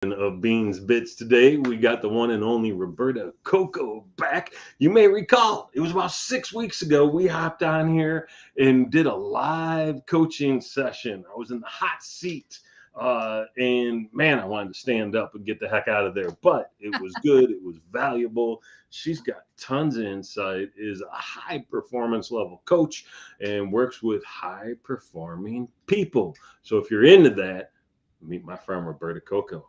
of Beans Bits. Today, we got the one and only Roberta Cocco back. You may recall it was about 6 weeks ago we hopped on here and did a live coaching session. I was in the hot seat. And man, I wanted to stand up and get the heck out of there, but it was good. It was valuable. She's got tons of insight, is a high performance level coach, and works with high performing people. So if you're into that, meet my friend Roberta Cocco.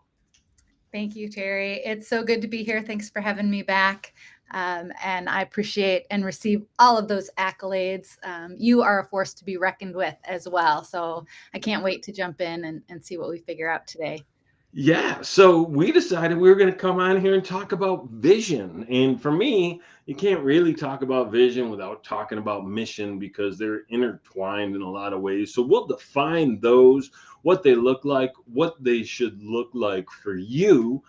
Thank you, Terry. It's so good to be here. Thanks for having me back. And I appreciate and receive all of those accolades. You are a force to be reckoned with as well. So I can't wait to jump in and see what we figure out today. Yeah, so we decided we were going to come on here and talk about vision. And for me, you can't really talk about vision without talking about mission because they're intertwined in a lot of ways. So we'll define those, what they look like, what they should look like for you,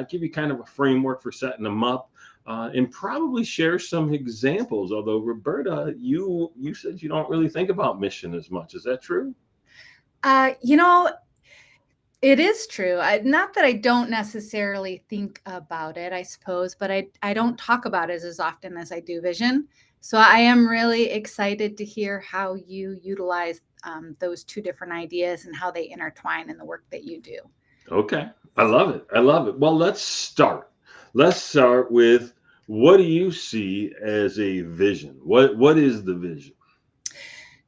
give you kind of a framework for setting them up. And probably share some examples. Although Roberta, you said you don't really think about mission as much. Is that true? Uh, you know, it is true. Not that I don't necessarily think about it, I suppose, but I don't talk about it as often as I do vision. So I am really excited to hear how you utilize those two different ideas and how they intertwine in the work that you do. Okay. I love it. I love it. Well, let's start. Let's start with, what do you see as a vision? What is the vision?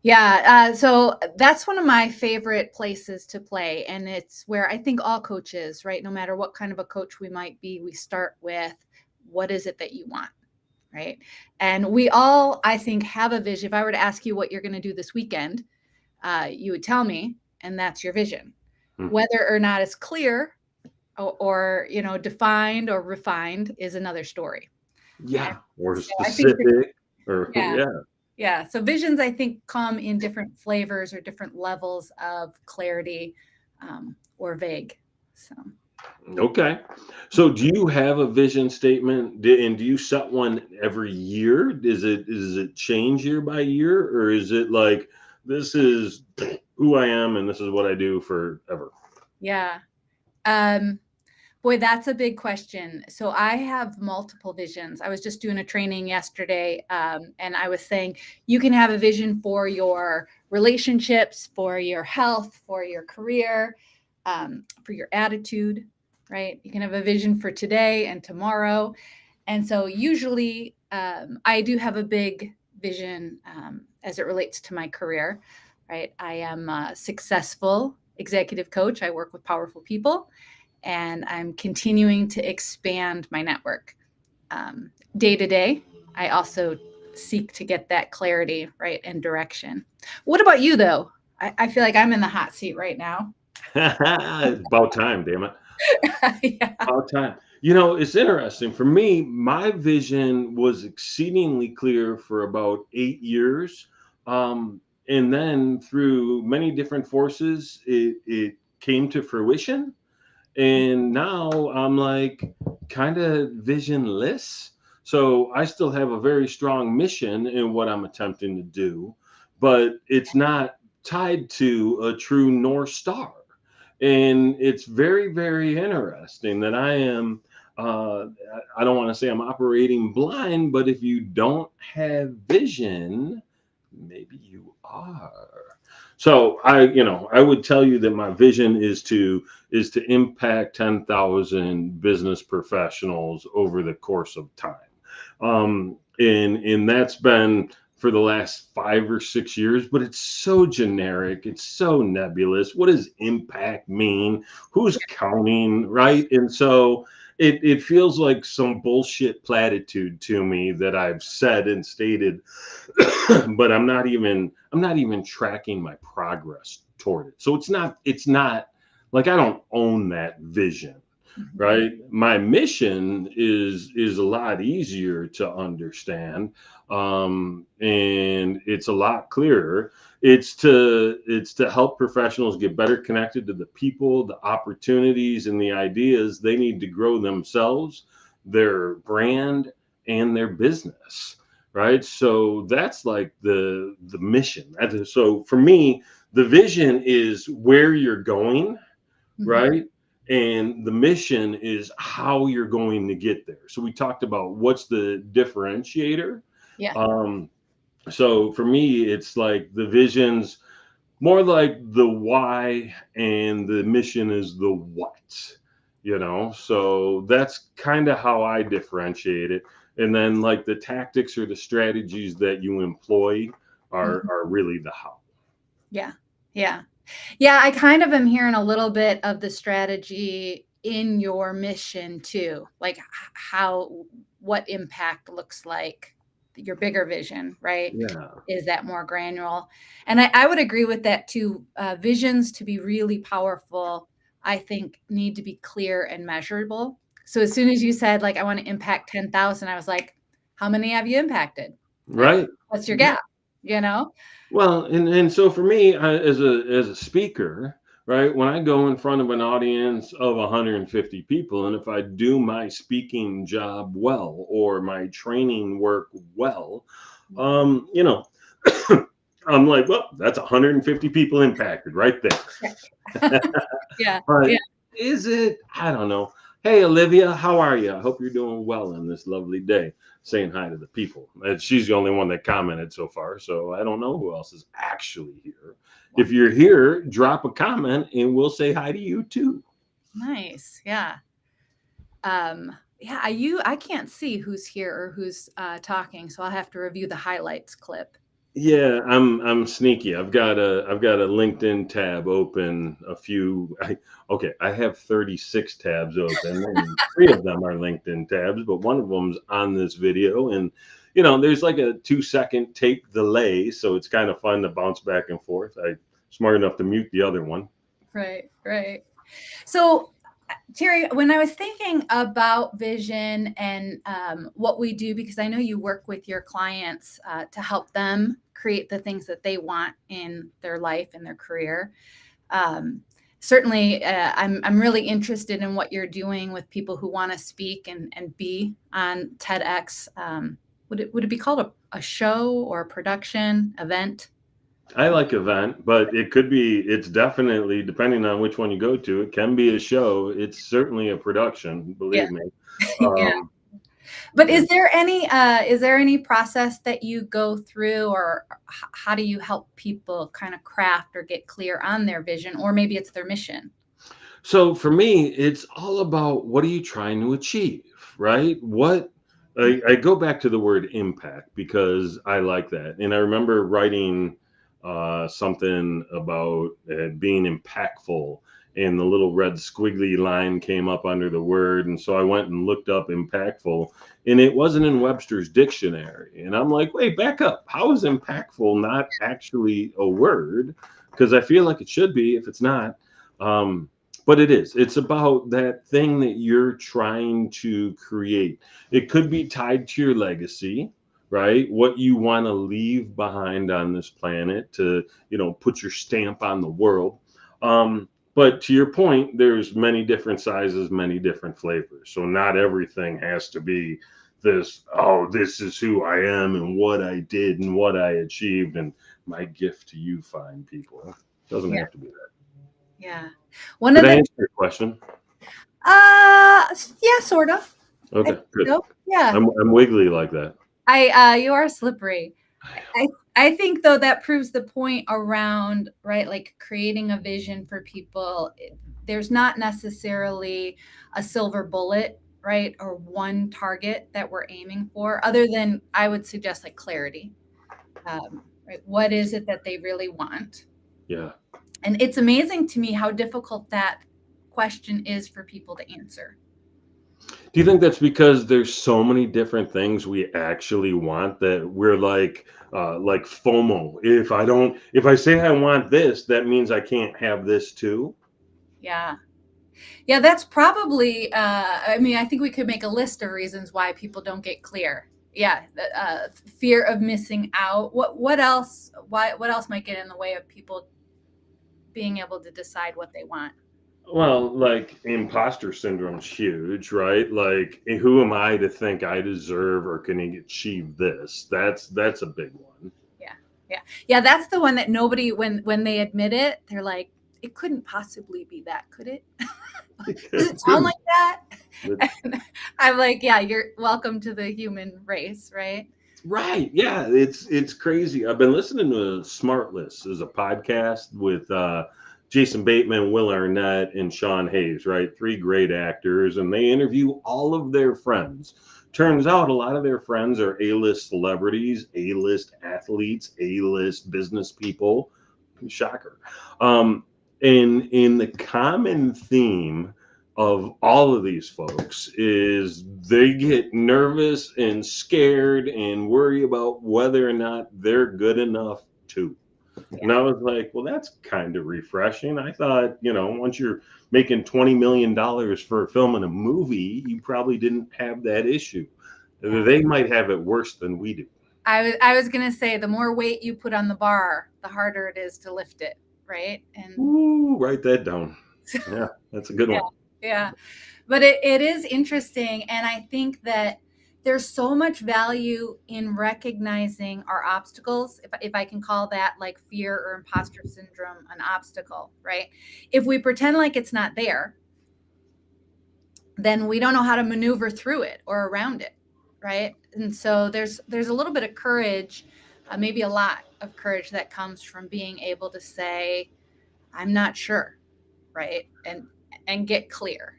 Yeah, so that's one of my favorite places to play. And it's where I think all coaches, right, no matter what kind of a coach we might be, we start with what is it that you want, right? And we all, I think, have a vision. If I were to ask you what you're going to do this weekend, you would tell me, and that's your vision. Hmm. Whether or not it's clear or defined or refined is another story. And Yeah, or so I think, specific, or yeah, yeah. yeah. So visions, I think, come in different flavors or different levels of clarity or vague. So, Okay. So do you have a vision statement, and do you set one every year? Does it change year by year, or is it like, this is who I am and this is what I do forever? yeah. Um, Boy, that's a big question. So I have multiple visions. I was just doing a training yesterday, and I was saying you can have a vision for your relationships, for your health, for your career, for your attitude, right? You can have a vision for today and tomorrow. And so usually I do have a big vision as it relates to my career, right? I am a successful executive coach. I work with powerful people and I'm continuing to expand my network day to day. I also seek to get that clarity, right, and direction. What about you, though? I feel like I'm in the hot seat right now. It's about time, damn it. Yeah. About time. It's interesting. For me, my vision was exceedingly clear for about 8 years. And then through many different forces, it came to fruition. And now I'm like kind of visionless. So I still have a very strong mission in what I'm attempting to do, but it's not tied to a true North Star. And it's very, very interesting that I am. Uh, I don't want to say I'm operating blind, but if you don't have vision, maybe you are. So I would tell you that my vision is to impact 10,000 business professionals over the course of time. And that's been for the last 5 or 6 years, but it's so generic, it's so nebulous. What does impact mean? Who's counting, right? And so it feels like some bullshit platitude to me that I've said and stated, but I'm not even tracking my progress toward it. So it's not like I don't own that vision, Mhm. right? My mission is a lot easier to understand, and it's a lot clearer. It's to help professionals get better connected to the people, the opportunities, and the ideas they need to grow themselves, their brand, and their business, right? So that's like the mission. So for me, the vision is where you're going, Mhm. right? and the mission is how you're going to get there. So we talked about what's the differentiator. Yeah. um, so for me, it's like the vision's more like the why, and the mission is the what, so that's kind of how I differentiate it. And then like the tactics or the strategies that you employ Mhm. are really the how. Yeah. Yeah. Yeah, I kind of am hearing a little bit of the strategy in your mission too, like how what impact looks like, your bigger vision, right? Yeah. Is that more granular? And I would agree with that too. Visions to be really powerful, I think, need to be clear and measurable. So as soon as you said, like, I want to impact 10,000, I was like, how many have you impacted? Like, Right. what's your gap? You know? Well, and so for me, as a speaker, right, when I go in front of an audience of 150 people, and if I do my speaking job well or my training work well, um, you know, I'm like, well, that's 150 people impacted right there. Check. Yeah. But Yeah. is it? I don't know. Hey, Olivia, how are you? I hope you're doing well on this lovely day. Saying hi to the people. And she's the only one that commented so far, so I don't know who else is actually here. If you're here, drop a comment and we'll say hi to you too. Nice. Yeah. Yeah, I can't see who's here or who's talking, so I'll have to review the highlights clip. Yeah, I'm sneaky. I've got a LinkedIn tab open. Okay, I have 36 tabs open, and three of them are LinkedIn tabs, but one of them's on this video, and there's like a 2-second tape delay, so it's kind of fun to bounce back and forth. I'm smart enough to mute the other one. Right, right. So, Terry, when I was thinking about vision and what we do, because I know you work with your clients to help them create the things that they want in their life and their career. Um, Certainly, I'm really interested in what you're doing with people who want to speak and be on TEDx. Would it be called a show or a production event? I like event, but it's definitely, depending on which one you go to, it can be a show. It's certainly a production, Yeah, believe me. yeah. Um, But is there any process that you go through, or how do you help people kind of craft or get clear on their vision, or maybe it's their mission? So for me, it's all about what are you trying to achieve, right? I go back to the word impact because I like that. And I remember writing something about being impactful, and the little red squiggly line came up under the word. And so I went and looked up impactful, and it wasn't in Webster's dictionary. And I'm like, wait, back up. How is impactful not actually a word? Because I feel like it should be if it's not. Um, but it is. It's about that thing that you're trying to create. It could be tied to your legacy, right? What you want to leave behind on this planet to, put your stamp on the world. But to your point, there's many different sizes, many different flavors. So not everything has to be this, oh, this is who I am and what I did and what I achieved and my gift to you fine people. It doesn't Yeah, have to be that. yeah. One Did of I the answer your question? yeah, sort of. I Okay, think good. so. Yeah. I'm wiggly like that. You are slippery. I think though that proves the point around, right, like creating a vision for people. There's not necessarily a silver bullet, right, or one target that we're aiming for, other than I would suggest like clarity. Right, what is it that they really want? Yeah. And it's amazing to me how difficult that question is for people to answer. Do you think that's because there's so many different things we actually want that we're like FOMO? If I say I want this, that means I can't have this too. Yeah. Yeah, that's probably, I mean, I think we could make a list of reasons why people don't get clear. Yeah, fear of missing out. What else? What else might get in the way of people being able to decide what they want? Well, like imposter syndrome's huge, right? Like, who am I to think I deserve or can achieve this? That's a big one. Yeah, yeah, yeah. That's the one that nobody, when they admit it, they're like, it couldn't possibly be that, could it? Does it It sound couldn't. like that? But And I'm like, yeah, you're welcome to the human race, right? right. Yeah, it's crazy. I've been listening to Smartless as a podcast with Jason Bateman, Will Arnett, and Sean Hayes, right? Three great actors, and they interview all of their friends. Turns out a lot of their friends are A-list celebrities, A-list athletes, A-list business people. Shocker. Um, and in the common theme of all of these folks is they get nervous and scared and worry about whether or not they're good enough too. Yeah. And I was like, well, that's kind of refreshing. I thought, once you're making $20 million for filming a movie, you probably didn't have that issue. Yeah. They might have it worse than we do. I was gonna say the more weight you put on the bar, the harder it is to lift it, right? And Ooh, write that down. Yeah, that's a good yeah, one. yeah. But it is interesting. And I think that there's so much value in recognizing our obstacles, if I can call that like fear or imposter syndrome an obstacle, right? If we pretend like it's not there, then we don't know how to maneuver through it or around it, right? And so there's a little bit of courage, maybe a lot of courage that comes from being able to say, I'm not sure, right? And get clear.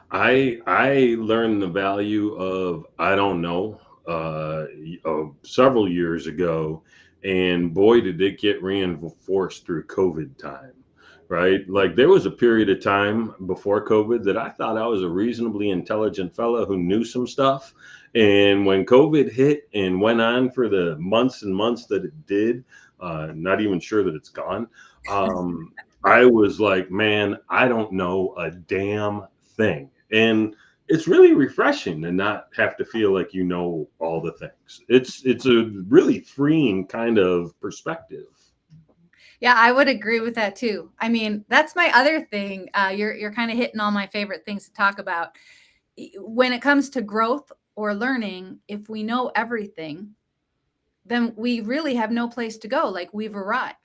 I learned the value of I don't know several years ago, and boy did it get reinforced through COVID time, right? Like there was a period of time before COVID that I thought I was a reasonably intelligent fellow who knew some stuff, and when COVID hit and went on for the months and months that it did, not even sure that it's gone. I was like, man, I don't know a damn thing. And it's really refreshing to not have to feel like you know all the things. It's a really freeing kind of perspective. Yeah, I would agree with that too. I mean, that's my other thing. You're kind of hitting all my favorite things to talk about. When it comes to growth or learning, if we know everything, then we really have no place to go. Like we've arrived.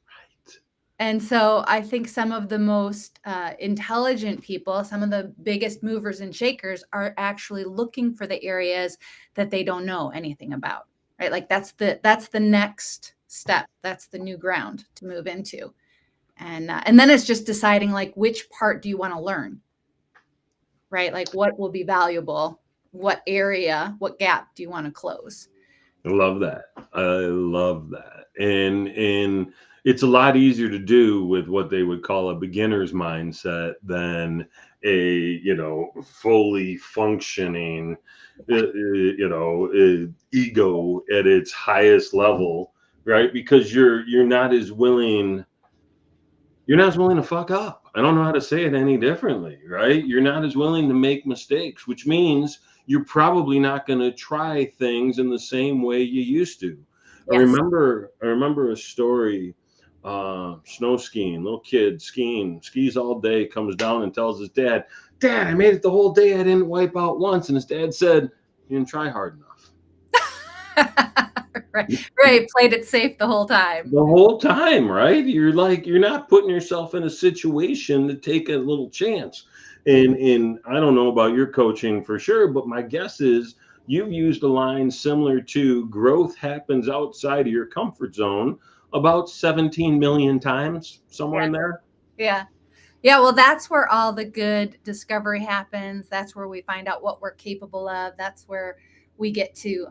Right. And so I think some of the most intelligent people, some of the biggest movers and shakers, are actually looking for the areas that they don't know anything about. Right? Like that's the next step. That's the new ground to move into. And then it's just deciding like which part do you want to learn, right? Like what will be valuable, what area, what gap do you want to close? I love that. I love that. And it's a lot easier to do with what they would call a beginner's mindset than a, fully functioning, ego at its highest level, right? Because you're not as willing to fuck up. I don't know how to say it any differently, right? You're not as willing to make mistakes, which means you're probably not going to try things in the same way you used to. Yes. I remember a story, snow skiing, little kid skiing, skis all day, comes down and tells his dad, Dad, I made it the whole day. I didn't wipe out once. And his dad said, You didn't try hard enough. Right. Right. Played it safe the whole time. The whole time, right? You're not putting yourself in a situation to take a little chance. And I don't know about your coaching for sure, but my guess is you've used a line similar to growth happens outside of your comfort zone about 17 million times, somewhere Yeah. in there. Yeah. Yeah, well, that's where all the good discovery happens. That's where we find out what we're capable of. That's where we get to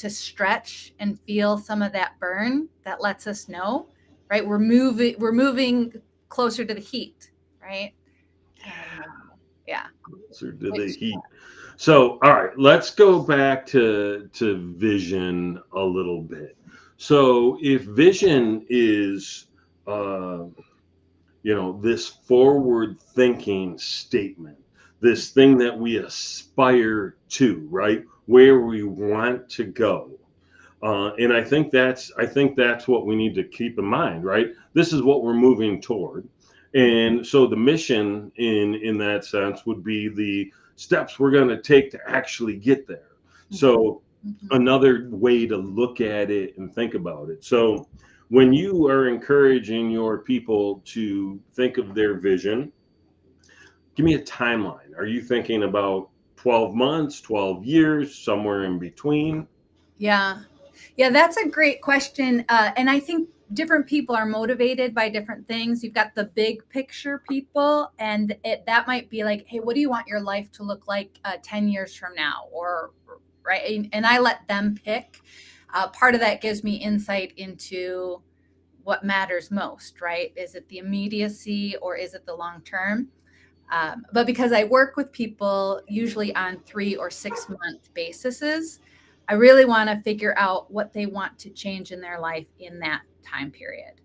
stretch and feel some of that burn that lets us know, right? We're moving closer to the heat, right? And yeah, Closer to the which heat. So, all right, let's go back to vision a little bit. So, if vision is uh, this forward thinking statement, this thing that we aspire to, right? Where we want to go. And I think that's what we need to keep in mind, right? This is what we're moving toward. And so the mission in that sense would be the steps we're going to take to actually get there. mhm, So mhm, another way to look at it and think about it. So When you are encouraging your people to think of their vision, give me a timeline. Are you thinking about 12 months, 12 years, somewhere in between? Yeah. Yeah, that's a great question. And I think different people are motivated by different things. You've got the big picture people, and that might be like, hey, what do you want your life to look like 10 years from now? Or, right. And I let them pick. Part of that gives me insight into what matters most, right? Is it the immediacy or is it the long term? But because I work with people usually on 3 or 6 month bases, I really want to figure out what they want to change in their life in that time period.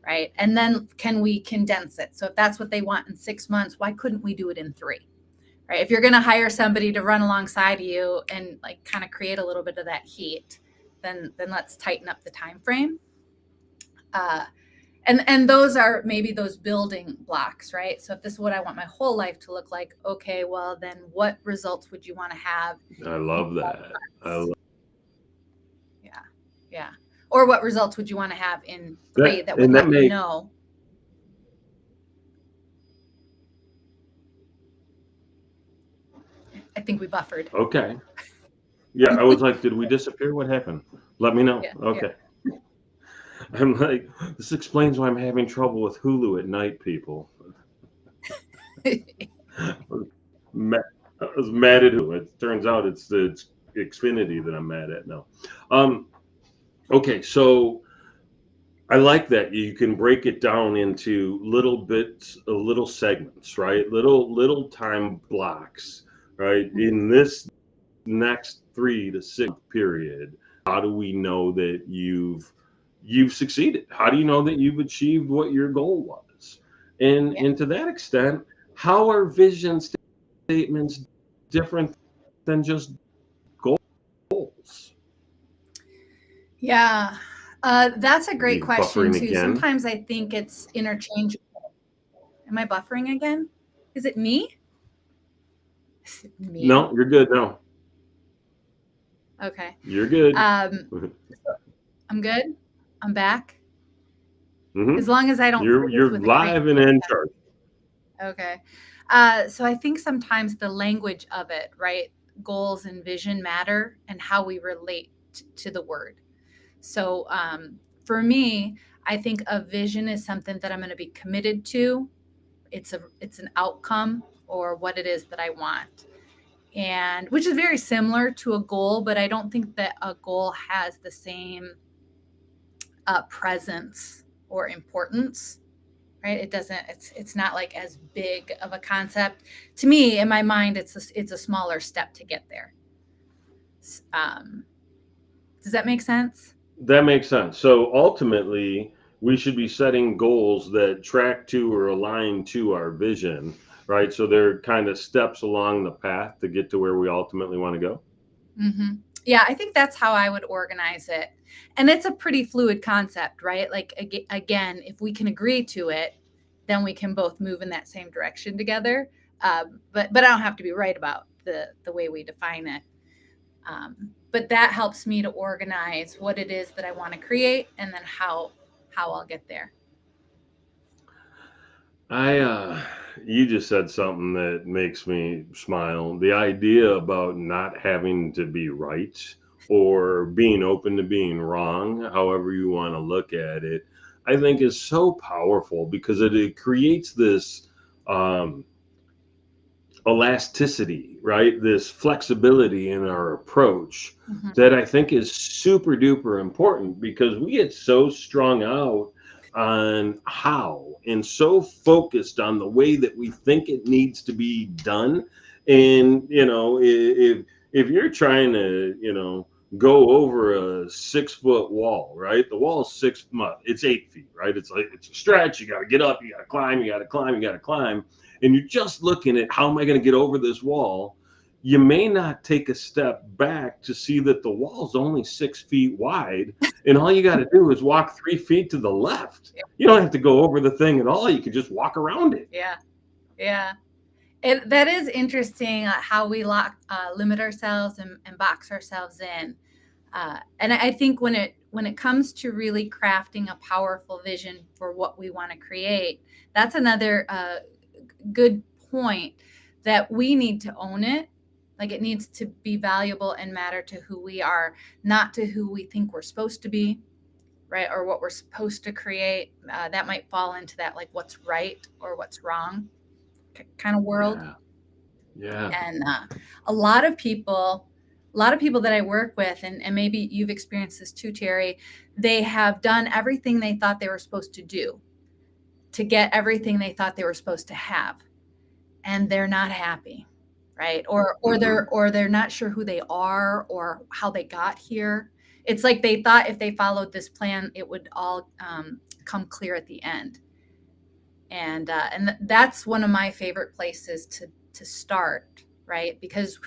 Right. And then can we condense it? So if that's what they want in 6 months, why couldn't we do it in 3? Right. If you're going to hire somebody to run alongside you and like kind of create a little bit of that heat, then let's tighten up the time frame. Uh, and those are maybe those building blocks, right? So if this is what I want my whole life to look like, okay, well then what results would you want to have I in love 12 that. months? Yeah. Yeah. Or what results would you want to have in 3 That that would and that let you makes know? I think we buffered. okay. Yeah, I was like, did we disappear? What happened? Let me know. Yeah. Yeah. Okay. I'm like, this explains why I'm having trouble with Hulu at night, people. I was mad, I was mad at Hulu. It turns out it's Xfinity that I'm mad at now. Um, okay, so I like that you can break it down into little bits, little segments, right? Little time blocks, right? In this next 3 to 6 month period, how do we know that you've succeeded? How do you know that you've achieved what your goal was? Yeah. And to that extent, how are vision statements different than just goals? Yeah. That's a great You question buffering too. again? Sometimes I think it's interchangeable. Am I buffering again? Is it me? Is it me? No, you're good. No, Okay. you're good. Um, I'm good. I'm back. Hmm. As long as I don't freeze You're with a crank. live and in charge. Okay. So I think sometimes the language of it, right? Goals and vision matter and how we relate to the word. So for me, I think a vision is something that I'm going to be committed to. It's an outcome or what it is that I want. And which is very similar to a goal, but I don't think that a goal has the same presence or importance, right? It doesn't. It's not like as big of a concept to me. In my mind, it's a smaller step to get there. Um, does that make sense? That makes sense. So ultimately, we should be setting goals that track to or align to our vision, right? So they're kind of steps along the path to get to where we ultimately want to go. Hmm. Yeah, I think that's how I would organize it. And it's a pretty fluid concept, right? Like again, if we can agree to it, then we can both move in that same direction together. But I don't have to be right about the way we define it. But that helps me to organize what it is that I want to create and then how I'll get there. I you just said something that makes me smile. The idea about not having to be right or being open to being wrong, however you want to look at it, I think is so powerful because it creates this um, elasticity, right? This flexibility in our approach Mhm. that I think is super duper important because we get so strung out on how and so focused on the way that we think it needs to be done. And, if you're trying to, go over a 6 foot wall, right? The wall's it's 8 feet, right? It's like it's a stretch. You got to get up, you got to climb, you got to climb, you got to climb, and you're just looking at how am I going to get over this wall, you may not take a step back to see that the wall's only 6 feet wide, and all you got to do is walk 3 feet to the left. You don't have to go over the thing at all. You can just walk around it. Yeah, yeah. That is interesting how we limit ourselves and box ourselves in. And I think when it comes to really crafting a powerful vision for what we want to create, that's another good point, that we need to own it. Like, it needs to be valuable and matter to who we are, not to who we think we're supposed to be, right? Or what we're supposed to create. That might fall into that, like, what's right or what's wrong kind of world. Yeah. Yeah. And a lot of people, that I work with, and maybe you've experienced this too, Terry, they have done everything they thought they were supposed to do to get everything they thought they were supposed to have, and they're not happy, right? Hmm. Or they're not sure who they are or how they got here. It's like they thought if they followed this plan, it would all come clear at the end. And that's one of my favorite places to start, right? Because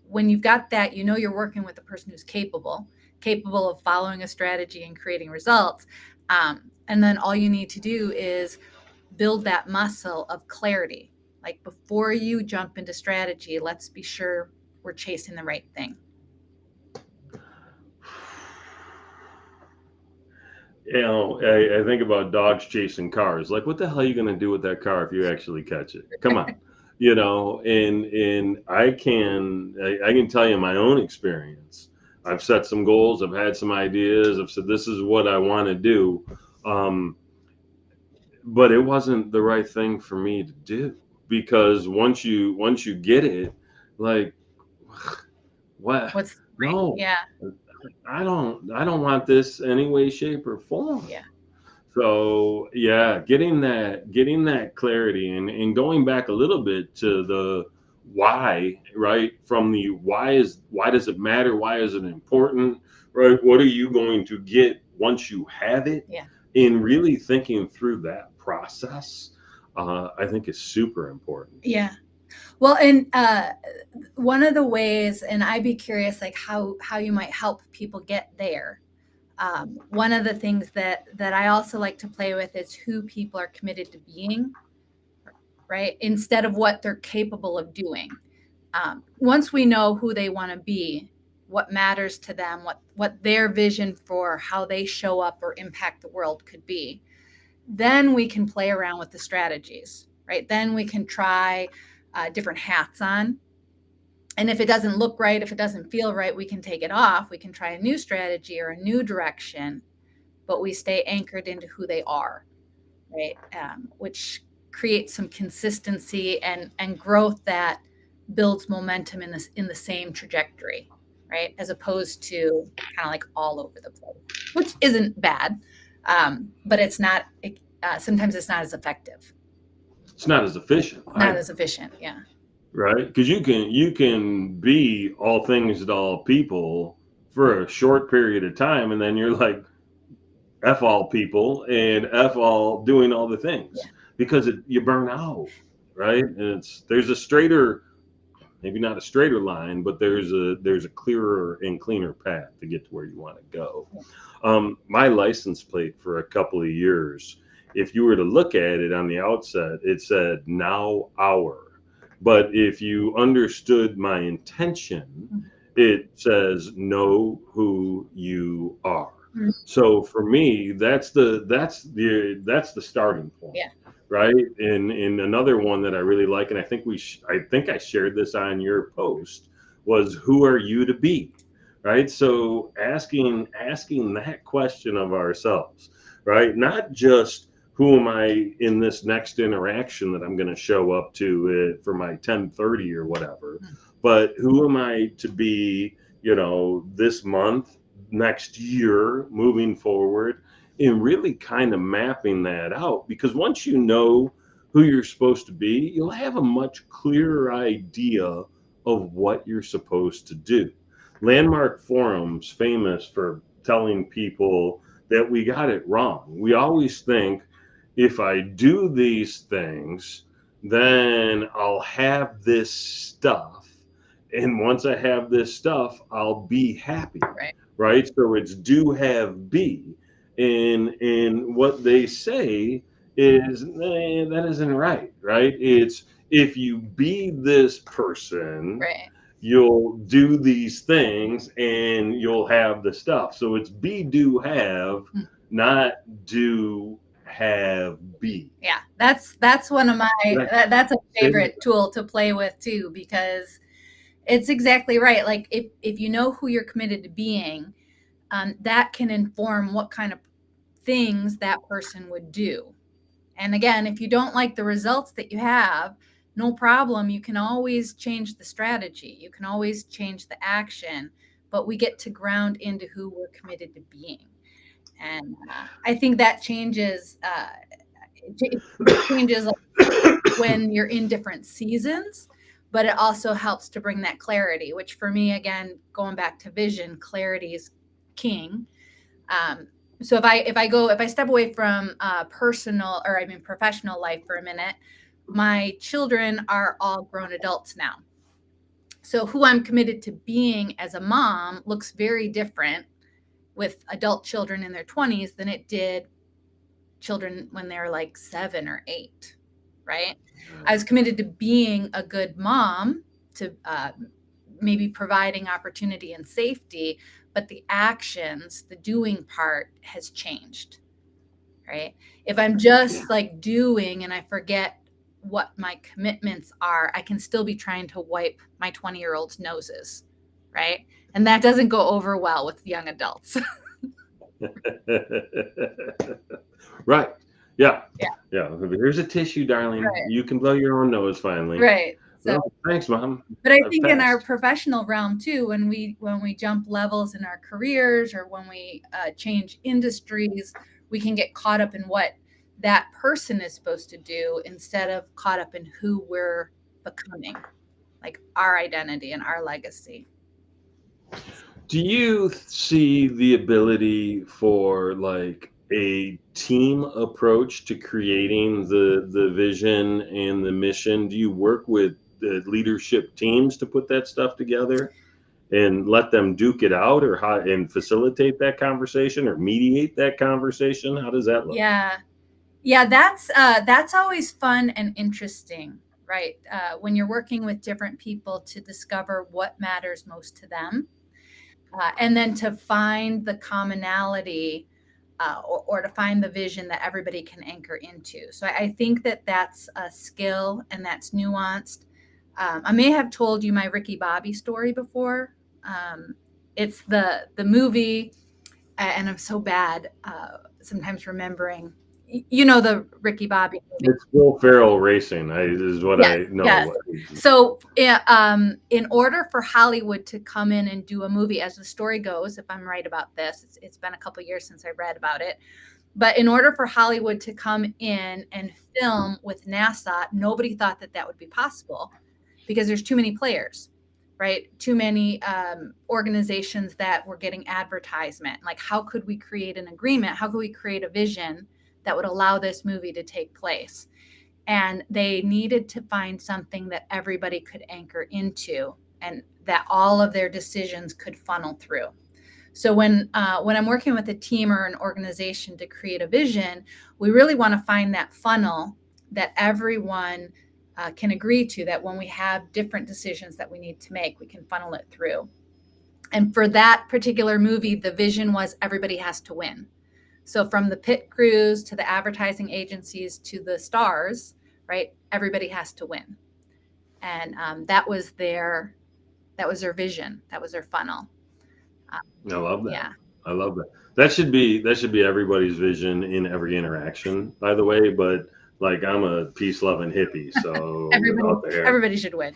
when you've got that, you know you're working with a person who's capable of following a strategy and creating results. And then all you need to do is build that muscle of clarity. Like, before you jump into strategy, let's be sure we're chasing the right thing. I think about dogs chasing cars. Like, what the hell are you going to do with that car if you actually catch it? Come on, and I can tell you my own experience. I've set some goals. I've had some ideas. I've said this is what I want to do, um, but it wasn't the right thing for me to do because once you get it, like, what? What's right? No, Yeah, I don't want this any way, shape, or form. yeah, So yeah, getting that clarity and going back a little bit to the why, right? From the why does it matter? Why is it important? Right? What are you going to get once you have it? yeah, In really thinking through that process, I think is super important. yeah. Well, and one of the ways, and I'd be curious, like, how you might help people get there. One of the things that I also like to play with is who people are committed to being, right? Instead of what they're capable of doing. Once we know who they want to be, what matters to them, what their vision for how they show up or impact the world could be, then we can play around with the strategies, right? Then we can try different hats on. And if it doesn't look right, if it doesn't feel right, we can take it off. We can try a new strategy or a new direction, but we stay anchored into who they are, right? Which creates some consistency and growth that builds momentum in the same trajectory, right? As opposed to kind of like all over the place, which isn't bad, but it's not. Sometimes it's not as effective, It's not as efficient not either, as efficient. Yeah, right? Because you can be all things to all people for a short period of time, and then you're like, F all people and F all doing all the yeah, things because you burn out, right? And there's a straighter, maybe not a straighter line, but there's a clearer and cleaner path to get to where you want to go. yeah, My license plate for a couple of years, if you were to look at it on the outset, it said now hour. But if you understood my intention, mhm, it says know who you are. mhm, So for me, that's the starting point, yeah, right? And another one that I really like, and I think I shared this on your post, was who are you to be, right? So asking that question of ourselves, right? Not just who am I in this next interaction that I'm going to show up to for my 10:30 or whatever, mhm, but who am I to be, this month, next year, moving forward, and really kind of mapping that out. Because once you know who you're supposed to be, you'll have a much clearer idea of what you're supposed to do. Landmark Forum's famous for telling people that we got it wrong. We always think if I do these things, then I'll have this stuff. And once I have this stuff, I'll be happy, right, right? So it's do have be. And what they say is that isn't right, right? It's if you be this person, right, you'll do these things and you'll have the stuff. So it's be, do, have, Mm. not do, have, be. Yeah, that's one of my Right. that's a Say that. favorite tool to play with too, because it's exactly right. Like if you know who you're committed to being, that can inform what kind of things that person would do. And again, if you don't like the results that you have, no problem. You can always change the strategy. You can always change the action, but we get to ground into who we're committed to being. And I think that changes. It changes when you're in different seasons, but it also helps to bring that clarity. Which for me, again, going back to vision, clarity is king. Um, so if I step away from personal, or I mean professional life for a minute, my children are all grown adults now. So who I'm committed to being as a mom looks very different with adult children in their 20s than it did children when they're like 7 or 8, right? I was committed to being a good mom, to maybe providing opportunity and safety, but the actions, the doing part has changed, right? If I'm Yeah. just like doing and I forget what my commitments are, I can still be trying to wipe my 20-year-old's noses, right? And that doesn't go over well with young adults. Right. Yeah. Yeah, Yeah. Here's a tissue, darling. right, You can blow your own nose finally. right. So Well, thanks, Mom. but I I've think in our passed. professional realm too, when we jump levels in our careers, or when we change industries, we can get caught up in what that person is supposed to do instead of caught up in who we're becoming, like our identity and our legacy. Do you see the ability for like a team approach to creating the vision and the mission? Do you work with the leadership teams to put that stuff together and let them duke it out, or how, and facilitate that conversation or mediate that conversation? How does that look? Yeah, yeah, that's always fun and interesting, right? When you're working with different people to discover what matters most to them, and then to find the commonality, or to find the vision that everybody can anchor into. So I think that that's a skill and that's nuanced. I may have told you my Ricky Bobby story before. It's the movie, and I'm so bad sometimes remembering. You know the Ricky Bobby movie. It's Will Ferrell racing. Is what Yes, I yes. know. So, in order for Hollywood to come in and do a movie, as the story goes, if I'm right about this, it's been a couple years since I read about it. But in order for Hollywood to come in and film with NASA, nobody thought that that would be possible because there's too many players, right? Too many organizations that were getting advertisement. Like, how could we create an agreement? How could we create a vision that would allow this movie to take place? And they needed to find something that everybody could anchor into and that all of their decisions could funnel through. So when I'm working with a team or an organization to create a vision, we really want to find that funnel that everyone can agree to, that when we have different decisions that we need to make, we can funnel it through. And for that particular movie, the vision was everybody has to win. So from the pit crews to the advertising agencies to the stars, right? Everybody has to win, and that was their vision. That was their funnel. Uh, I love that. yeah, I love that. That should be everybody's vision in every interaction, by the way. But like, I'm a peace loving hippie, so everybody without there, everybody should win.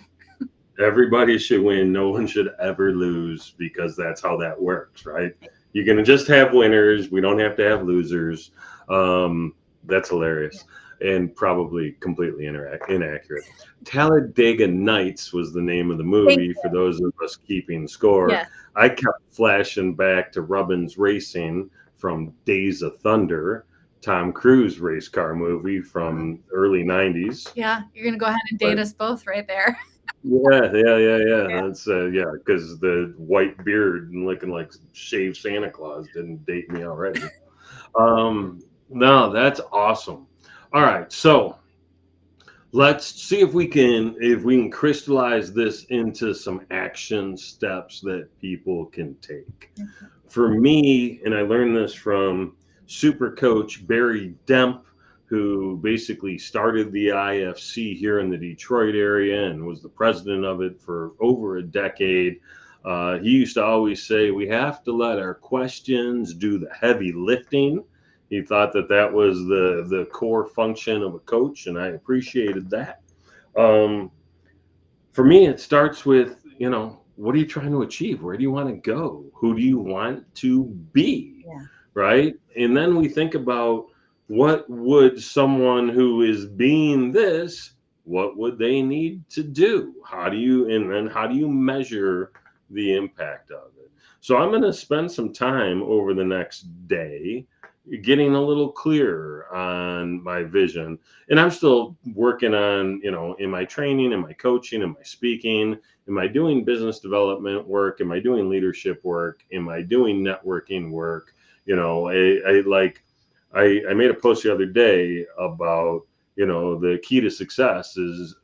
everybody should win. No one should ever lose, because that's how that works, right? You're gonna just have winners. We don't have to have losers. That's hilarious and probably completely inaccurate. Talladega Nights was the name of the Thank movie, you. for those of us keeping score. Yes. I kept flashing back to Rubbins Racing from Days of Thunder, Tom Cruise race car movie Uh, from early 90s. yeah, you're gonna go ahead and date But us both right there. yeah, yeah, yeah, yeah. Yeah. That's yeah, because the white beard and looking like shaved Santa Claus didn't date me already. No, that's awesome. All right, so let's see if we can crystallize this into some action steps that people can take. Okay. For me, and I learned this from super coach Barry Demp, who basically started the IFC here in the Detroit area and was the president of it for over a decade. He used to always say, we have to let our questions do the heavy lifting. He thought that that was the core function of a coach, and I appreciated that. Um, for me, it starts with, what are you trying to achieve? Where do you want to go? Who do you want to be? Yeah. Right. And then we think about, what would someone who is being this, what would they need to do? And then how do you measure the impact of it? So I'm going to spend some time over the next day getting a little clearer on my vision. And I'm still working on, in my training, in my coaching, in my speaking, am I doing business development work? Am I doing leadership work? Am I doing networking work? I made a post the other day about, the key to success is,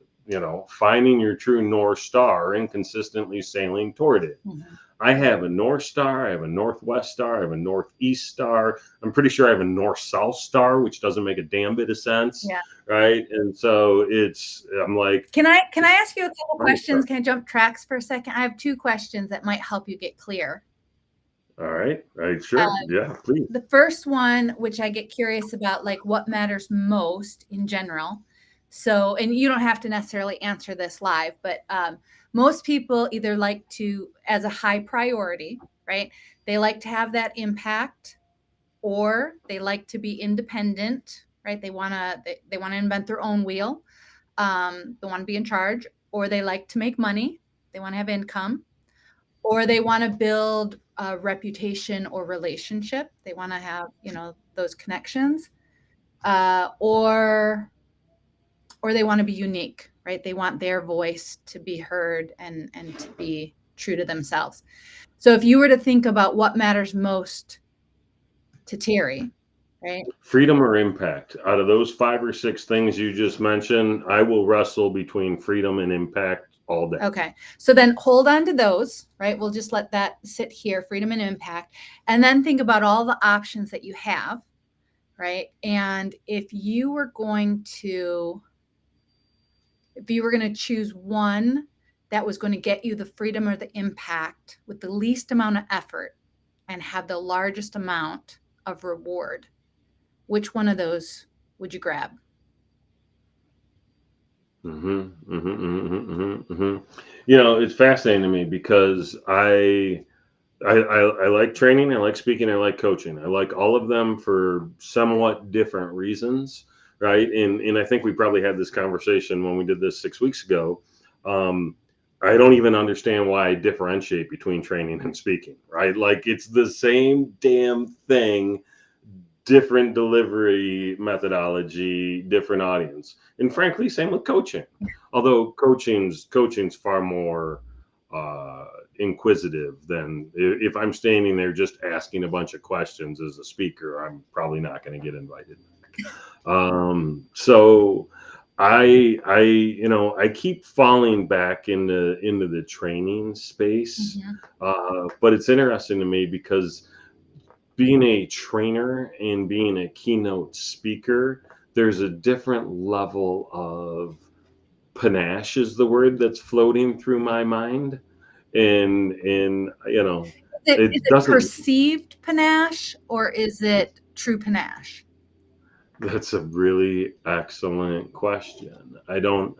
finding your true North Star and consistently sailing toward it. Mhm. I have a North Star, I have a Northwest Star, I have a Northeast Star. I'm pretty sure I have a North-South Star, which doesn't make a damn bit of sense. Yeah. Right. And so I'm like, Can I ask you a couple find a questions? star. Can I jump tracks for a second? I have two questions that might help you get clear. All right. Sure. Yeah, please. The first one, which I get curious about, like what matters most in general. So, and you don't have to necessarily answer this live, but most people either like to, as a high priority, right? They like to have that impact, or they like to be independent, right? They want to invent their own wheel. They want to be in charge, or they like to make money. They want to have income, or they want to build a reputation or relationship. They want to have, those connections, or they want to be unique, right? They want their voice to be heard and to be true to themselves. So if you were to think about what matters most to Terry, right? Freedom or impact? Out of those 5 or 6 things you just mentioned, I will wrestle between freedom and impact all day. Okay. So then hold on to those, right? We'll just let that sit here, freedom and impact. And then think about all the options that you have, right? And if you were going to choose one that was going to get you the freedom or the impact with the least amount of effort and have the largest amount of reward, which one of those would you grab? Mm-hmm, mm-hmm, mm-hmm, mm-hmm, mm-hmm. It's fascinating to me because I like training, I like speaking, I like coaching. I like all of them for somewhat different reasons, right? And I think we probably had this conversation when we did this 6 weeks ago. Um, I don't even understand why I differentiate between training and speaking, right? Like it's the same damn thing, different delivery methodology, different audience. And frankly, same with coaching. Although coaching's far more uh, inquisitive than if I'm standing there just asking a bunch of questions as a speaker, I'm probably not going to get invited back. So I keep falling back into the training space. Mm-hmm. But it's interesting to me because being a trainer and being a keynote speaker, there's a different level of panache is the word that's floating through my mind. And Is it it doesn't. perceived panache or is it true panache? That's a really excellent question. I don't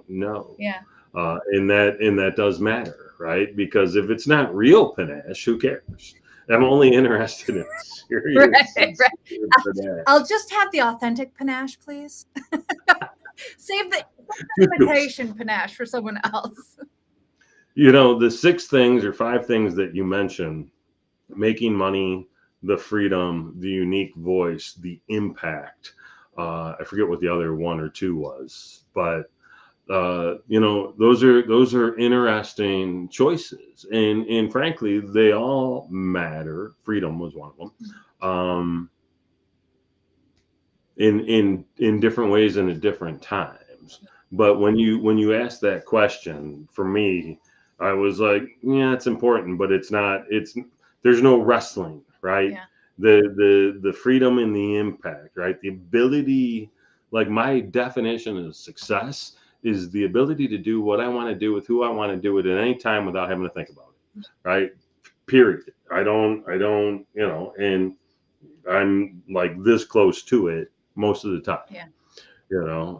know. Yeah. And that does matter, right? Because if it's not real panache, who cares? I'm only interested in Right, serious right. sincere I'll panache. just have the authentic panache, please. Save the Kudos. imitation panache for someone else. The 6 things or 5 things that you mentioned: making money, the freedom, the unique voice, the impact. I forget what the other 1 or 2 was, but those are interesting choices, and frankly, they all matter. Freedom was one of them, um, in different ways and at different times. times. But when you ask that question, for me, I was like, yeah, it's important, but it's not. It's there's no wrestling, right? Yeah. The freedom and the impact, right? The ability, like my definition of success is the ability to do what I want to do with who I want to do it at any time without having to think about it, right? Period. I don't, and I'm like this close to it most of the time, Yeah.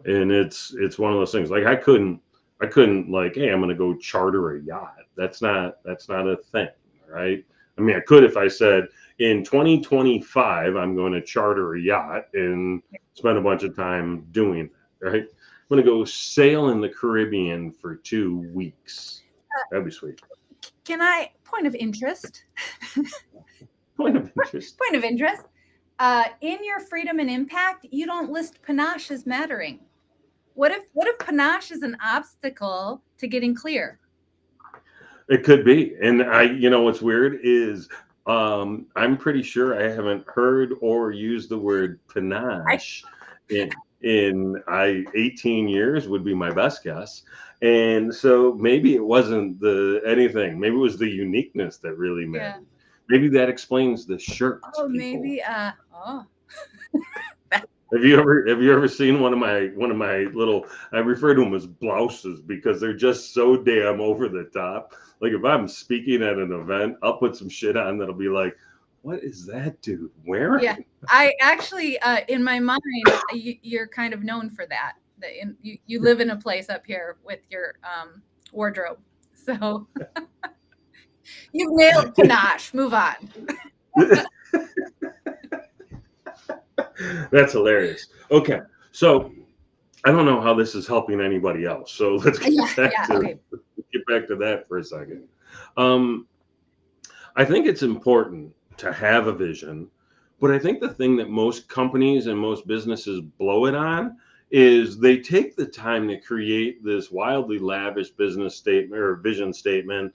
and it's one of those things. Like I couldn't like, hey, I'm going to go charter a yacht. That's not a thing, right? I mean, I could if I said in 2025 I'm going to charter a yacht and spend a bunch of time doing that, right? I'm going to go sail in the Caribbean for 2 weeks. That'd be sweet. Can I, point of interest, Point of interest. point of interest, in your freedom and impact, you don't list panache as mattering. What if panache is an obstacle to getting clear? It could be. And what's weird is I'm pretty sure I haven't heard or used the word I panache in 18 years would be my best guess. And so maybe it wasn't the anything. Maybe it was the uniqueness that really Yeah. mattered. Maybe that explains the shirts, Oh, people. maybe oh. Have you ever seen one of my little, I refer to them as blouses because they're just so damn over the top. Like if I'm speaking at an event, I'll put some shit on that'll be like, what is that dude wearing? Yeah. I actually, in my mind, you're kind of known for that. You live in a place up here with your wardrobe. So you've nailed panache. Move on. That's hilarious. Okay. So I don't know how this is helping anybody else. So let's Yeah. get back Yeah. to Okay. get back to that for a second. Um, I think it's important to have a vision, but I think the thing that most companies and most businesses blow it on is they take the time to create this wildly lavish business statement or vision statement.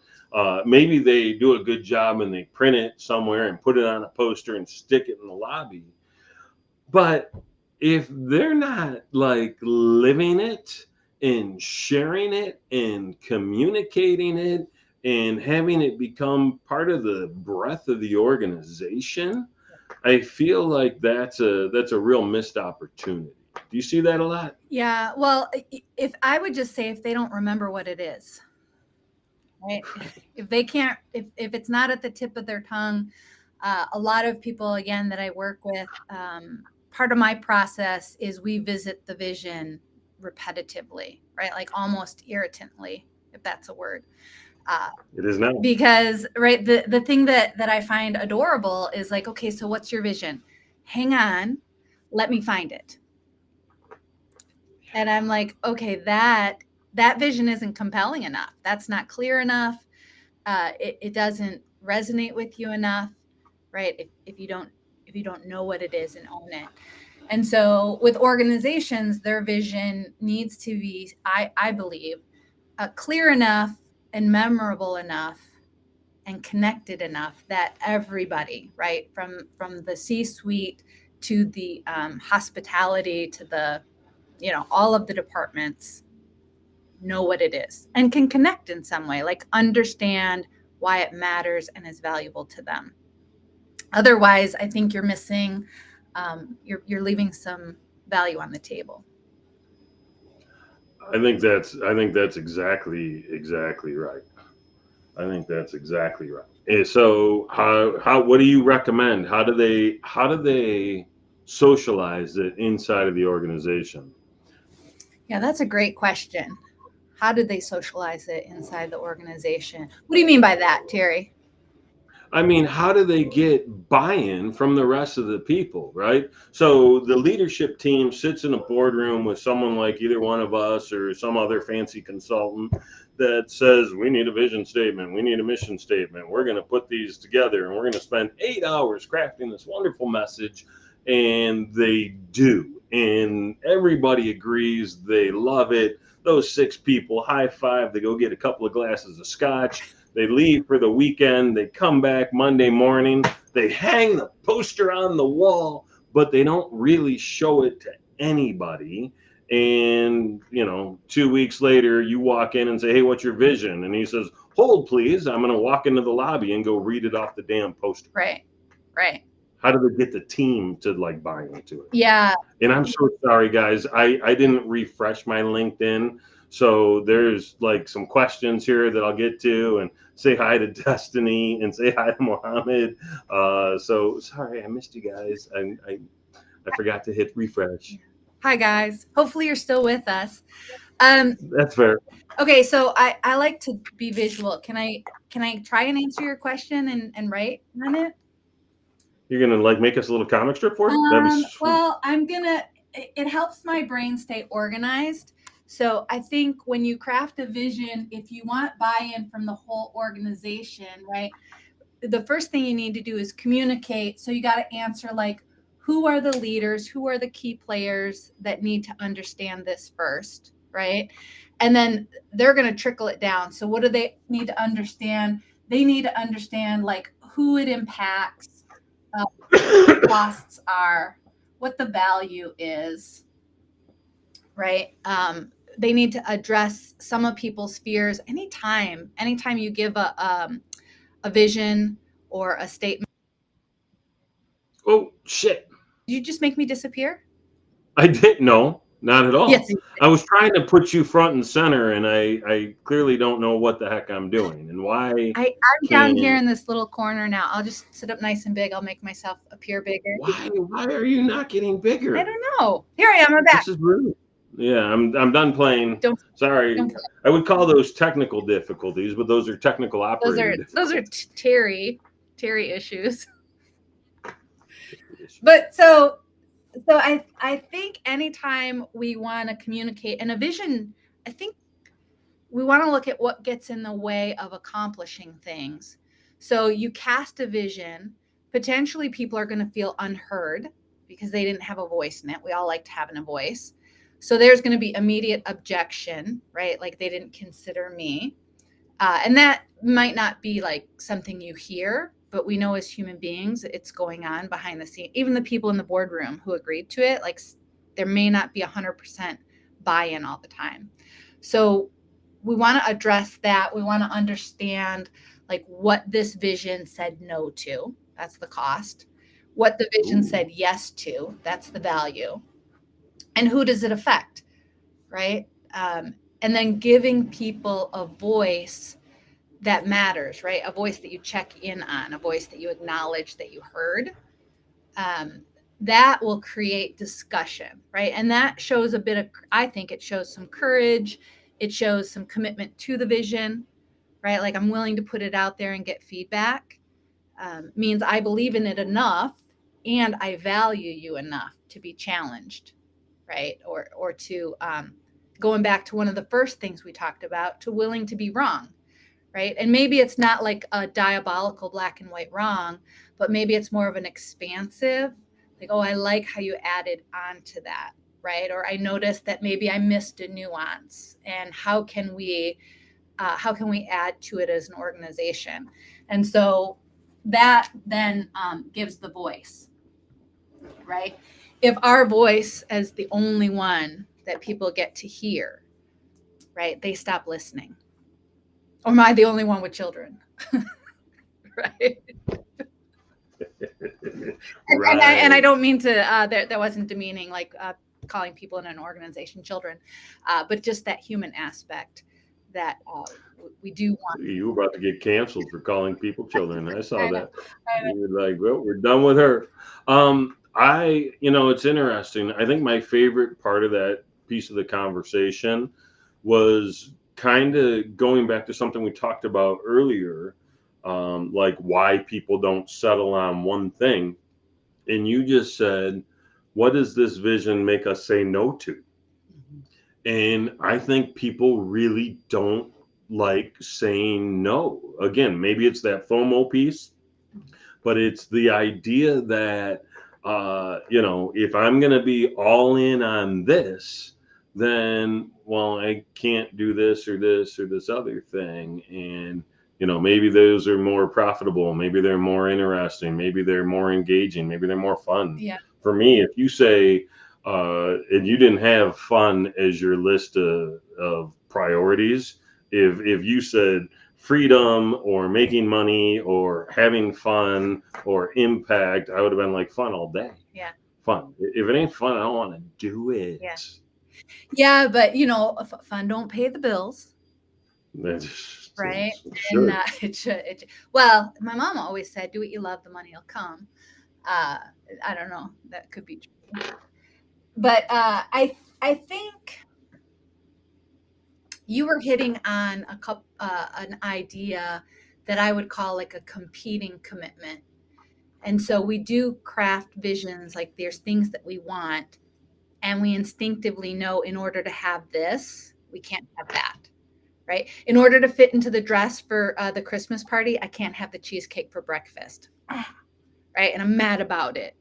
Maybe they do a good job and they print it somewhere and put it on a poster and stick it in the lobby. But if they're not like living it and sharing it and communicating it and having it become part of the breath of the organization, I feel like that's a real missed opportunity. Do you see that a lot? Yeah. Well, if I would just say if they don't remember what it is, right? If they can't, if it's not at the tip of their tongue, a lot of people, again, that I work with, part of my process is we visit the vision repetitively, right? Like almost irritantly, if that's a word. It is now. Because right, the thing that I find adorable is like, okay, so what's your vision? Hang on, let me find it. And I'm like, okay, that vision isn't compelling enough. That's not clear enough. It doesn't resonate with you enough, right? If you don't know what it is and own it. And so with organizations, their vision needs to be, I believe, clear enough and memorable enough and connected enough that everybody, right, from the C-suite to the hospitality to the, all of the departments know what it is and can connect in some way, like understand why it matters and is valuable to them. Otherwise, I think you're missing, you're leaving some value on the table. I think that's exactly right. I think that's exactly right. And so how what do you recommend? How do they socialize it inside of the organization? Yeah, that's a great question. How did they socialize it inside the organization? What do you mean by that, Terry? I mean, how do they get buy-in from the rest of the people, right? So the leadership team sits in a boardroom with someone like either one of us or some other fancy consultant that says, we need a vision statement, we need a mission statement, we're going to put these together and we're going to spend 8 hours crafting this wonderful message. And they do. And everybody agrees, they love it. Those six people high five, they go get a couple of glasses of scotch, they leave for the weekend. They come back Monday morning. They hang the poster on the wall, but they don't really show it to anybody. And 2 weeks later you walk in and say, hey, what's your vision? And he says, hold please, I'm going to walk into the lobby and go read it off the damn poster. Right. Right. How do they get the team to like buy into it? Yeah. And I'm so sorry, guys. I didn't refresh my LinkedIn. So there's like some questions here that I'll get to, and say hi to Destiny and say hi to Mohammed. So sorry, I missed you guys. I forgot to hit refresh. Hi guys. Hopefully you're still with us. That's fair. Okay, so I like to be visual. Can I try and answer your question and write on it? You're gonna like make us a little comic strip for it? That'd be sweet. Well, it helps my brain stay organized. So I think when you craft a vision, if you want buy-in from the whole organization, right? The first thing you need to do is communicate. So you got to answer like, who are the leaders? Who are the key players that need to understand this first, right? And then they're going to trickle it down. So what do they need to understand? They need to understand like who it impacts, what the costs are, what the value is, right? They need to address some of people's fears. Anytime you give a vision or a statement. Oh shit! Did you just make me disappear? I didn't know. Not at Yes. all. I was trying to put you front and center, and I clearly don't know what the heck I'm doing and why I'm down here can't. in this little corner now. I'll just sit up nice and big. I'll make myself appear bigger. Why are you not getting I bigger? don't know. Here I am. I'm back. This is rude. Yeah, I'm done playing. Don't Sorry. don't. I would call those technical difficulties, but those are technical Those operator are difficulties. Terry issues. But so I think anytime we want to communicate and a vision, I think we want to look at what gets in the way of accomplishing things. So you cast a vision, potentially people are going to feel unheard because they didn't have a voice in it. We all liked having a voice. So there's going to be immediate objection, right? Like they didn't consider me. And that might not be like something you hear, but we know as human beings, it's going on behind the scene. Even the people in the boardroom who agreed to it, like there may not be 100% buy-in all the time. So we want to address that. We want to understand like what this vision said no to. That's the cost. What the vision said yes to. That's the value. And who does it affect, right? And then giving people a voice that matters, right? A voice that you check in on, a voice that you acknowledge that you heard. That will create discussion, right? And that shows a bit of, I think it shows some courage. It shows some commitment to the vision, right? Like I'm willing to put it out there and get feedback. Means I believe in it enough and I value you enough to be challenged, right? Or to, going back to one of the first things we talked about, to willing to be wrong, right? And maybe it's not like a diabolical black and white wrong, but maybe it's more of an expansive, like, oh, I like how you added on to that, right? Or I noticed that maybe I missed a nuance, and how can we add to it as an organization? And so that then gives the voice, right? If our voice is the only one that people get to hear, right, they stop listening. Or am I the only one with children? Right. And I don't mean to, that wasn't demeaning, like calling people in an organization children, but just that human aspect that we do want. You were about to get canceled for calling people children. I saw I know. that. You were like, well, we're done with her. It's interesting. I think my favorite part of that piece of the conversation was kind of going back to something we talked about earlier, like why people don't settle on one thing. And you just said, what does this vision make us say no to? And I think people really don't like saying no. Again, maybe it's that FOMO piece, but it's the idea that, if I'm going to be all in on this, then, well, I can't do this or this or this other thing. And, maybe those are more profitable. Maybe they're more interesting. Maybe they're more engaging. Maybe they're more fun. Yeah. For me, if you say, and you didn't have fun as your list of priorities, if you said freedom or making money or having fun or impact, I would have been like, fun all day. Yeah. Fun. If it ain't fun, I don't want to do Yeah. it. Yeah, but fun don't pay the bills, That's, right? it And should. well, my mom always said, "Do what you love, the money will come." Uh, I don't know, that could be true, but I think you were hitting on an idea that I would call like a competing commitment. And so we do craft visions, like there's things that we want, and we instinctively know in order to have this, we can't have that, right? In order to fit into the dress for the Christmas party, I can't have the cheesecake for breakfast, right? And I'm mad about it.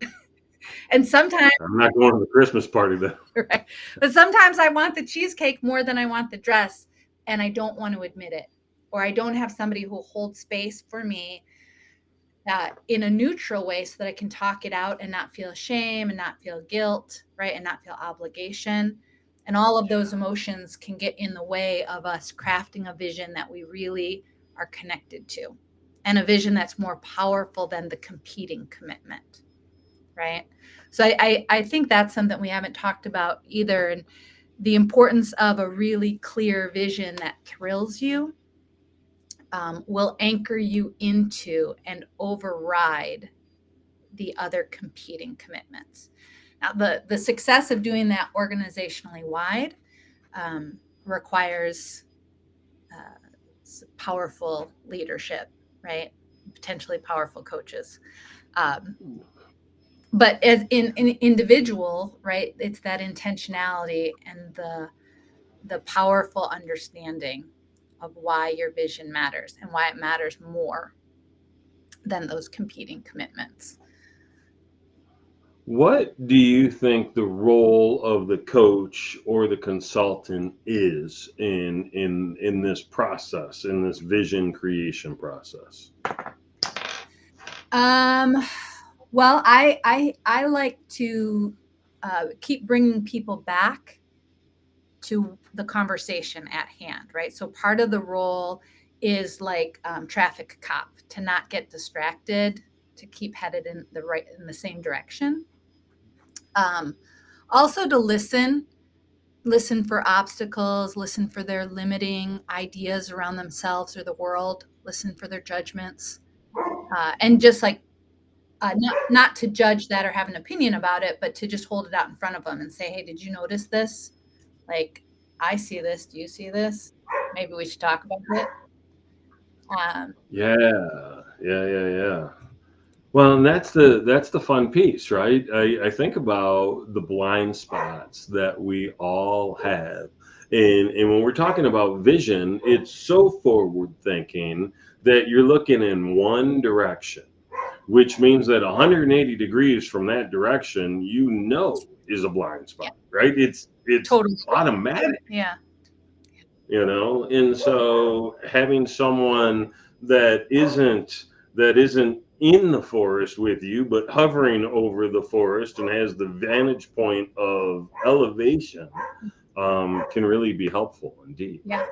And sometimes, I'm not going to the Christmas party though. right? But sometimes I want the cheesecake more than I want the dress, and I don't want to admit it. Or I don't have somebody who holds space for me in a neutral way so that I can talk it out and not feel shame and not feel guilt, right? And not feel obligation. And all of those emotions can get in the way of us crafting a vision that we really are connected to, and a vision that's more powerful than the competing commitment, right? So I think that's something we haven't talked about either. And the importance of a really clear vision that thrills you will anchor you into and override the other competing commitments. Now, the success of doing that organizationally wide requires powerful leadership, right? Potentially powerful coaches. Um, but as in individual, right, it's that intentionality and the powerful understanding of why your vision matters and why it matters more than those competing commitments. What do you think the role of the coach or the consultant is in this process, in this vision creation process? Um, well, I like to keep bringing people back to the conversation at hand, right? So part of the role is like traffic cop, to not get distracted, to keep headed in the same direction. Um, Also to listen for obstacles, listen for their limiting ideas around themselves or the world, listen for their judgments, and just like not to judge that or have an opinion about it, but to just hold it out in front of them and say, "Hey, did you notice this? Like, I see this. Do you see this? Maybe we should talk about it." Um, Yeah, yeah. Well, and that's the fun piece, right? I think about the blind spots that we all have. And when we're talking about vision, it's so forward thinking that you're looking in one direction, which means that 180 degrees from that direction, is a blind yeah, spot, right? It's totally. automatic, Yeah, and so having someone that isn't in the forest with you but hovering over the forest and has the vantage point of elevation, can really be helpful indeed. yeah,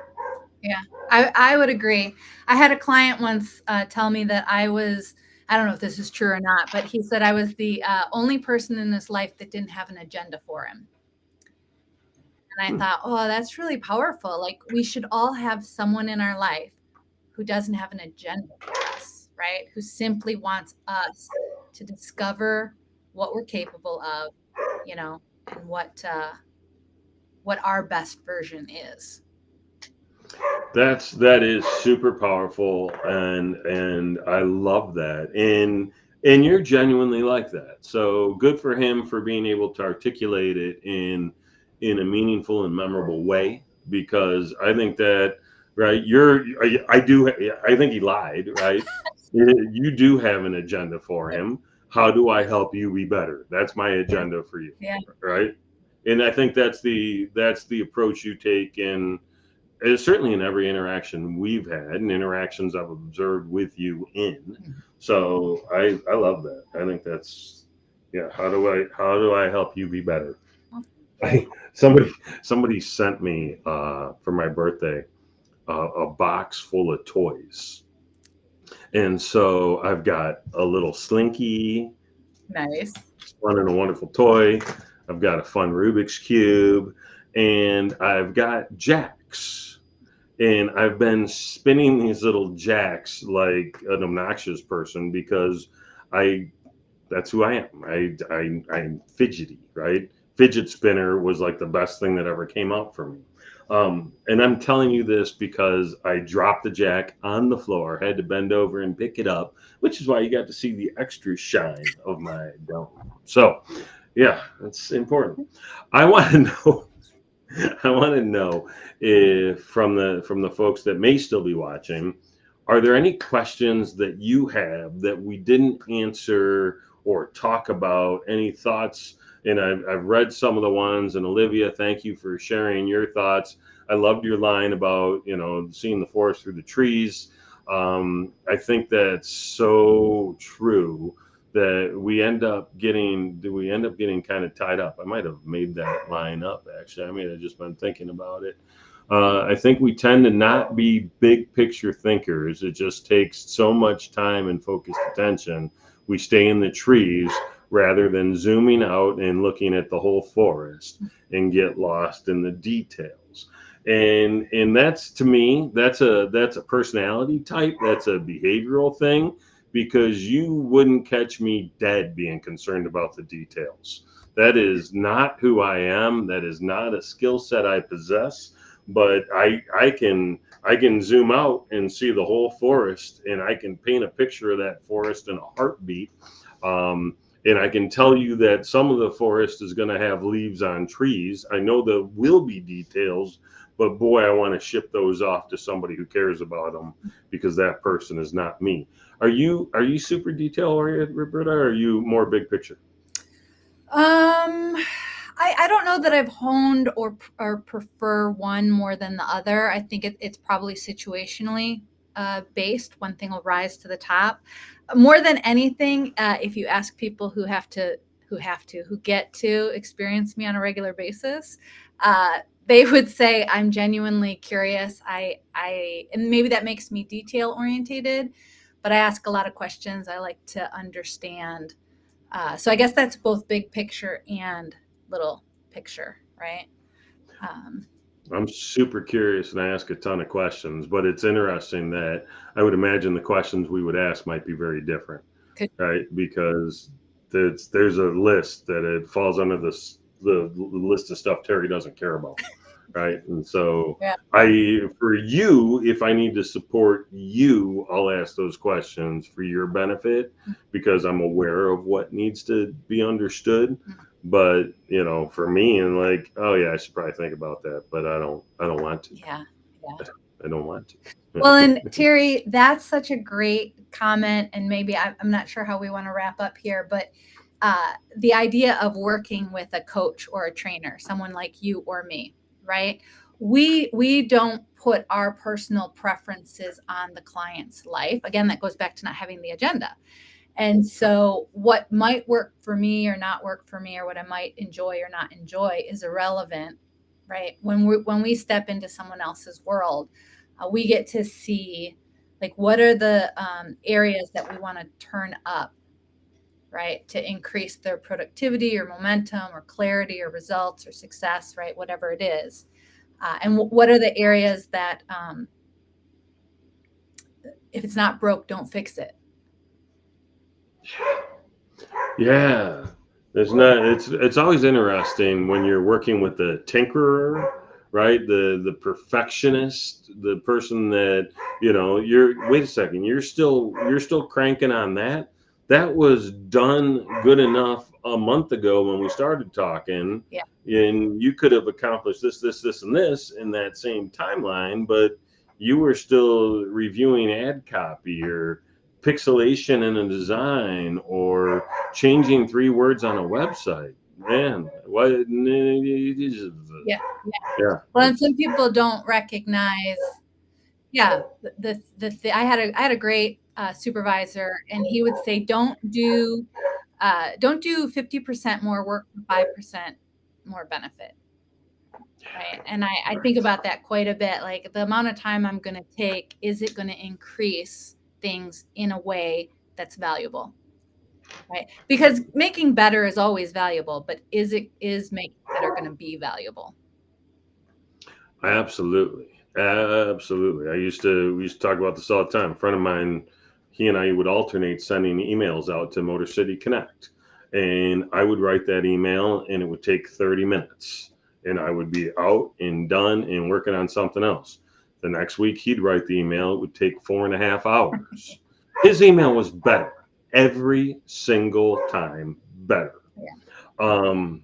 yeah. I would agree. I had a client once tell me that I don't know if this is true or not, but he said I was the only person in his life that didn't have an agenda for him. And I Hmm. thought, oh, that's really powerful. Like, we should all have someone in our life who doesn't have an agenda for us, right? Who simply wants us to discover what we're capable of, you know, and what our best version is. That is super powerful, and I love that. And you're genuinely like that. So good for him for being able to articulate it in a meaningful and memorable way, because I think that, right, I think he lied, right? You do have an agenda for him. How do I help you be better? That's my Yeah, agenda for you, yeah, right? And I think that's the approach you take certainly in every interaction we've had and interactions I've observed with you in. So I love that. I think that's, yeah. How do I help you be better? I somebody sent me for my birthday a box full of toys, and so I've got a little Slinky, Nice. fun and a wonderful toy. I've got a fun Rubik's cube, and I've got jacks. And I've been spinning these little jacks like an obnoxious person because I that's who I am. I'm fidgety, right? Fidget spinner was like the best thing that ever came out for me. And I'm telling you this because I dropped the jack on the floor, had to bend over and pick it up, which is why you got to see the extra shine of my dome. So, yeah, that's important. I want to know. I want to know if from the folks that may still be watching, are there any questions that you have that we didn't answer or talk about? Any thoughts? And I've read some of the ones. And Olivia, thank you for sharing your thoughts. I loved your line about seeing the forest through the trees. I think that's so true that we end up getting kind of tied up. I might have made that line up actually. I may have just been thinking about it. I think we tend to not be big picture thinkers. It just takes so much time and focused attention. We stay in the trees rather than zooming out and looking at the whole forest and get lost in the details. And that's, to me, that's a personality type. That's a behavioral thing, because you wouldn't catch me dead being concerned about the details. That is not who I am. That is not a skill set I possess. But I can zoom out and see the whole forest, and I can paint a picture of that forest in a heartbeat. And I can tell you that some of the forest is going to have leaves on trees. I know there will be details, but boy, I want to ship those off to somebody who cares about them, because that person is not me. Are you super detail oriented, Roberta? Or are you more big picture? Um, I don't know that I've honed or prefer one more than the other. I think it's probably situationally based. One thing will rise to the top. More than anything, if you ask people who get to experience me on a regular basis, they would say I'm genuinely curious. And maybe that makes me detail orientated, but I ask a lot of questions. I like to understand, so I guess that's both big picture and little picture, right? Um, I'm super curious and I ask a ton of questions, but it's interesting that I would imagine the questions we would ask might be very different, could, right? Because there's a list that it falls under the list of stuff Terry doesn't care about, right? And so yeah, for you, if I need to support you, I'll ask those questions for your benefit, because I'm aware of what needs to be understood. But for me, and like, oh yeah, I should probably think about that, but I don't want to. yeah, yeah. I don't want Well, to. and Terry, that's such a great comment, and maybe I'm not sure how we want to wrap up here, but the idea of working with a coach or a trainer, someone like you or me, right? We don't put our personal preferences on the client's life. Again, that goes back to not having the agenda. And so, what might work for me or not work for me, or what I might enjoy or not enjoy, is irrelevant, right? When we step into someone else's world, we get to see, like, what are the areas that we want to turn up, right, to increase their productivity or momentum or clarity or results or success, right, whatever it is. And what are the areas that, if it's not broke, don't fix it. Yeah, it's not. It's always interesting when you're working with the tinkerer, right? The perfectionist, the person that You're, wait a second. You're still cranking on that. That was done good enough a month ago when we started talking, Yeah, and you could have accomplished this, this, this, and this in that same timeline, but you were still reviewing ad copy or pixelation in a design or changing three words on a website. Man, what? yeah. Yeah, Well, and some it's people don't recognize, yeah, I had a great supervisor, and he would say, don't do 50% more work for 5%. more benefit. Right. And I think about that quite a bit. Like the amount of time I'm going to take, is it going to increase things in a way that's valuable? Right. Because making better is always valuable, but is making better going to be valuable? Absolutely. Absolutely. We used to talk about this all the time. A friend of mine, he and I would alternate sending emails out to Motor City Connect. And I would write that email and it would take 30 minutes. And I would be out and done and working on something else. The next week he'd write the email, it would take 4.5 hours. His email was better every single time, better. Yeah. Um,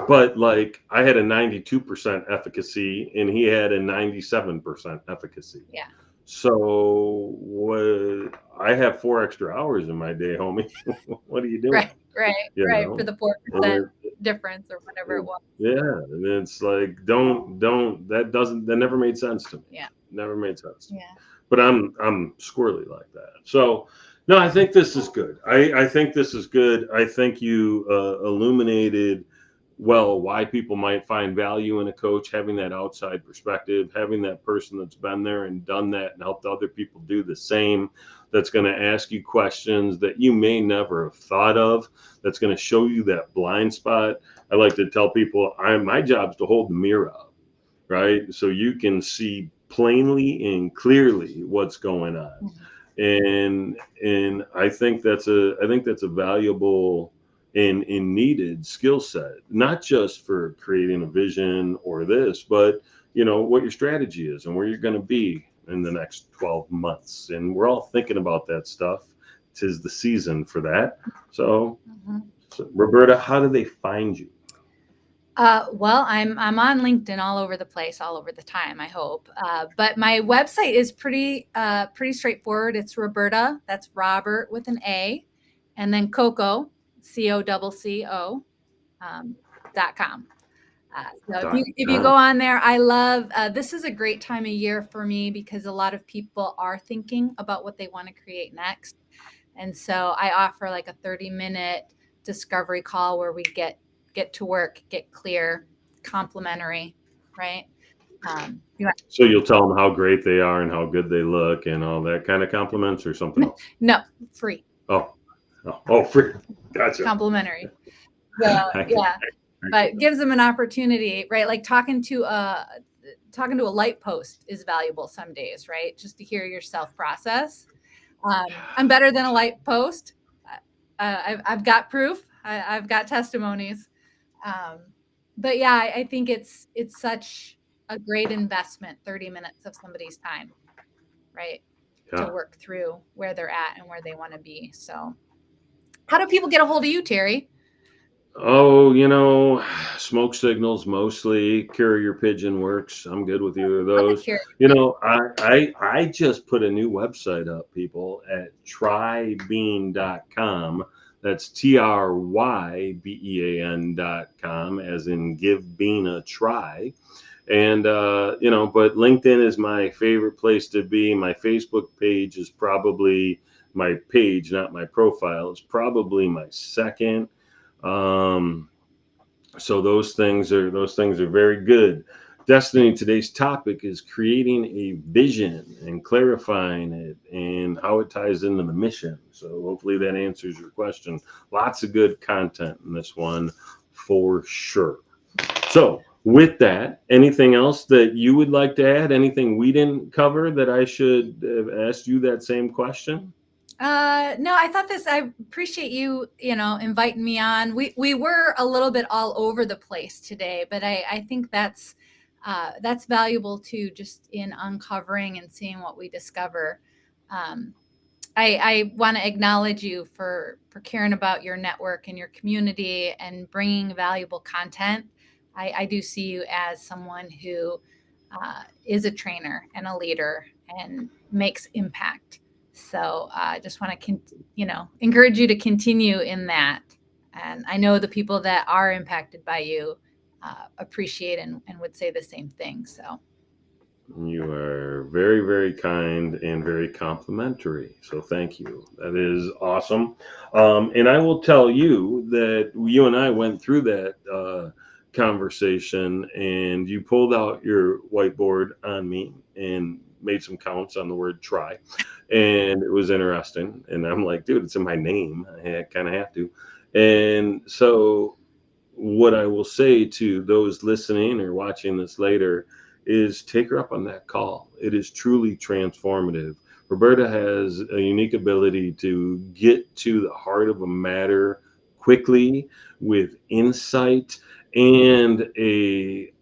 but like I had a 92% efficacy and he had a 97% efficacy. Yeah. So what, I have 4 extra hours in my day, homie. What are you doing? Right. Right. You Right. For know? the And 4% difference or whatever it was. yeah, and it's like don't that never made sense to me. Yeah. Never made sense to me. Yeah. But I'm squirrely like that. So no, I think this is good. I think this is good. I think you illuminated well why people might find value in a coach, having that outside perspective, having that person that's been there and done that and helped other people do the same, that's going to ask you questions that you may never have thought of, that's going to show you that blind spot. I like to tell people my job is to hold the mirror up, right? So you can see plainly and clearly what's going on. And I think that's a valuable and needed skill set, not just for creating a vision or this, but what your strategy is and where you're going to be in the next 12 months. And we're all thinking about that stuff. 'Tis the season for that. So, Roberta, how do they find you? Well, I'm on LinkedIn all over the place, all over the time, I hope. But my website is pretty straightforward. It's Roberta, that's Robert with an A, and then Cocco, COCCO, .com. So if you go on there, I love, this is a great time of year for me because a lot of people are thinking about what they want to create next. And so I offer like a 30-minute discovery call where we get to work, get clear, complimentary, right? So you'll tell them how great they are and how good they look and all that kind of compliments or something else? No, free. Oh, free. Gotcha. Complimentary. So, yeah, but gives them an opportunity, right? Like talking to a light post is valuable some days, right? Just to hear yourself process. I'm better than a light post. I've got proof. I've got testimonies. But yeah, I think it's such a great investment, 30 minutes of somebody's time, right? Yeah. To work through where they're at and where they want to be. So how do people get a hold of you, Terry? Oh, smoke signals mostly. Carrier pigeon works. I'm good with either of those. I just put a new website up, people, at trybean.com. That's TRYBEAN.com, as in give Bean a try. And but LinkedIn is my favorite place to be. My Facebook page is probably my page, not my profile. It's probably my second. So those things are very good. Destiny, today's topic is creating a vision and clarifying it and how it ties into the mission. So hopefully that answers your question. Lots of good content in this one for sure. So with that, anything else that you would like to add? Anything we didn't cover that I should have asked you that same question? No, I thought I appreciate you, inviting me on. We were a little bit all over the place today, but I think that's valuable too, just in uncovering and seeing what we discover. I want to acknowledge you for caring about your network and your community and bringing valuable content. I do see you as someone who is a trainer and a leader and makes impact. So I just want to, encourage you to continue in that. And I know the people that are impacted by you appreciate and would say the same thing. So you are very, very kind and very complimentary. So thank you. That is awesome. And I will tell you that you and I went through that conversation, and you pulled out your whiteboard on me and made some counts on the word try. And it was interesting. And I'm like, dude, it's in my name. I kind of have to. And so, what I will say to those listening or watching this later is take her up on that call. It is truly transformative. Roberta has a unique ability to get to the heart of a matter quickly with insight and a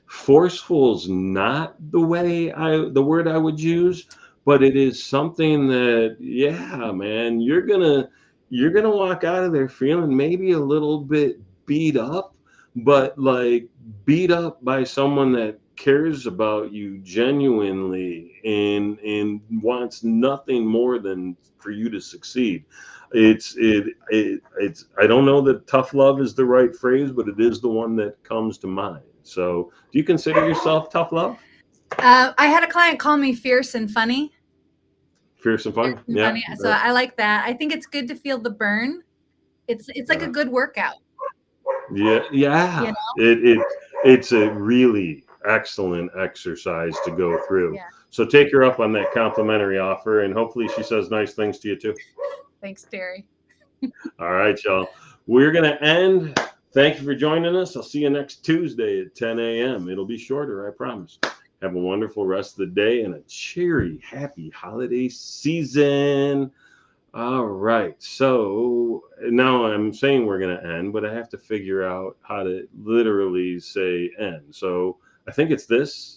forceful is not the word I would use, but it is something that, yeah, man, you're gonna walk out of there feeling maybe a little bit beat up, but like beat up by someone that cares about you genuinely and wants nothing more than for you to succeed. It's I don't know that tough love is the right phrase, but it is the one that comes to mind. So, do you consider yourself tough love? I had a client call me fierce and funny. Fierce and Fierce funny? and Yeah. funny. So I like that. I think it's good to feel the burn. It's like a Uh, good workout, yeah, you yeah. know? It's a really excellent exercise to go through. Yeah. So take her up on that complimentary offer, and hopefully she says nice things to you too. Thanks, Terry. All right, y'all. We're gonna end. Thank you for joining us. I'll see you next Tuesday at 10 a.m. It'll be shorter, I promise. Have a wonderful rest of the day and a cheery, happy holiday season. All right. So now I'm saying we're going to end, but I have to figure out how to literally say end. So I think it's this.